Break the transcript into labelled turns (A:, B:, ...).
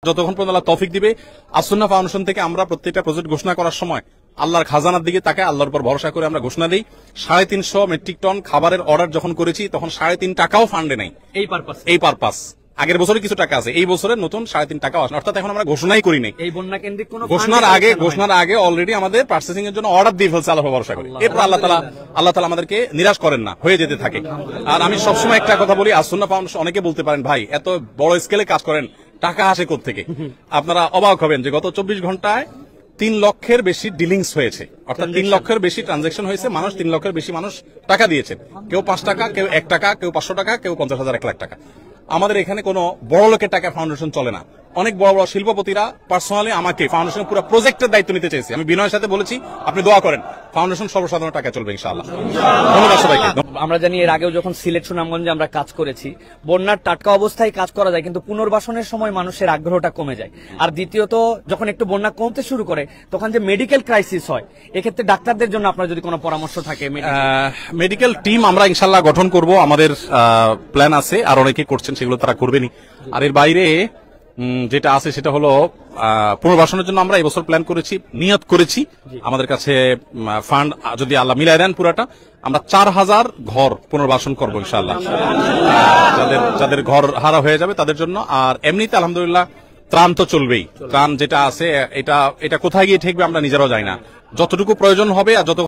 A: যতক্ষণ পর্যন্ত আল্লাহ তৌফিক দিবে। আসুন্নাহ ফাউন্ডেশন থেকে আমরা প্রত্যেকটা প্রজেক্ট ঘোষণা করার সময় আল্লাহর খাজানার দিকে তাকে আল্লাহর উপর ভরসা করে আমরা ঘোষণা দিই। 350 মেট্রিক টন খাবারের অর্ডার যখন করেছি তখন 3.5 টাকাও ফান্ডে নাই এই পারপাস। আগের বছরে কিছু টাকা আছে, এই বছরে নতুন 3.5 টাকাও আসে, অর্থাৎ এখন আমরা ঘোষণাই করি নাই।
B: এই বন্যা কেন্দ্রিক কোনো
A: ঘোষণার আগে অলরেডি আমাদের পার্চেসিং এর জন্য অর্ডার দিয়ে ফেলছে আল্লাহর ভরসা করে। এরপর আল্লাহ তাআলা আমাদেরকে নিরাশ করেন না, হয়ে যেতে থাকে। আর আমি সবসময় একটা কথা বলি, আসুন্নাহ ফাউন্ডেশন, অনেকে বলতে পারেন ভাই এত বড় স্কেলে কাজ করেন, টাকা আসে কোত্থেকে? আপনারা অবাক হবেন যে গত 24 ঘন্টায় 3 লক্ষের বেশি ডিলিংস হয়েছে, অর্থাৎ 3 লক্ষের বেশি ট্রানজাকশন হয়েছে। 3 লক্ষের বেশি মানুষ টাকা দিয়েছেন, কেউ 5 টাকা, কেউ 1 টাকা, কেউ 500 টাকা, কেউ 50,000, 1 লাখ টাকা। আমাদের এখানে কোনো বড় লোকের টাকা ফাউন্ডেশন চলে না। অনেক বড় বড় শিল্পপতিরা পার্সোনালি আমাকে ফাউন্ডেশনের পুরো প্রজেক্টের দায়িত্ব নিতে চেয়েছে। আমি বিনয়ের সাথে বলেছি আপনি দোয়া করেন, ফাউন্ডেশন সর্বসাধারণ টাকা চলবে ইনশাআল্লাহ। ধন্যবাদ সবাইকে।
B: আমরা জানি এর আগেও যখন সিলেট সুনামগঞ্জে আমরা কাজ করেছি, বন্যার টাটকা অবস্থায় কাজ করা যায়, কিন্তু পুনর্বাসনের সময় মানুষের আগ্রহটা কমে যায়। আর দ্বিতীয়ত যখন একটু বন্যা কমতে শুরু করে তখন যে মেডিকেল ক্রাইসিস হয়, এক্ষেত্রে ডাক্তারদের জন্য আপনার যদি কোনো পরামর্শ থাকে।
A: মেডিকেল টিম আমরা ইনশাআল্লাহ গঠন করব, আমাদের প্ল্যান আছে, আর অনেকে করছেন, সেগুলো তারা করবেনই। আর এর বাইরে যেটা আছে সেটা হলো পুনর্বাসনের জন্য আমরা এবছর প্ল্যান করেছি, নিয়ত করেছি, আমাদের কাছে ফান্ড যদি আল্লাহ মিলাই দেন পুরাটা, আমরা 4000 ঘর পুনর্বাসন করবো ইনশাআল্লাহ, যাদের ঘর হারা হয়ে যাবে তাদের জন্য। আর এমনিতে আলহামদুলিল্লাহ ত্রাণ তো চলবেই, ত্রাণ যেটা আছে এটা কোথায় গিয়ে ঠেকবে আমরা নিজেরাও জানি না। যতটুকু প্রয়োজন হবে আর যত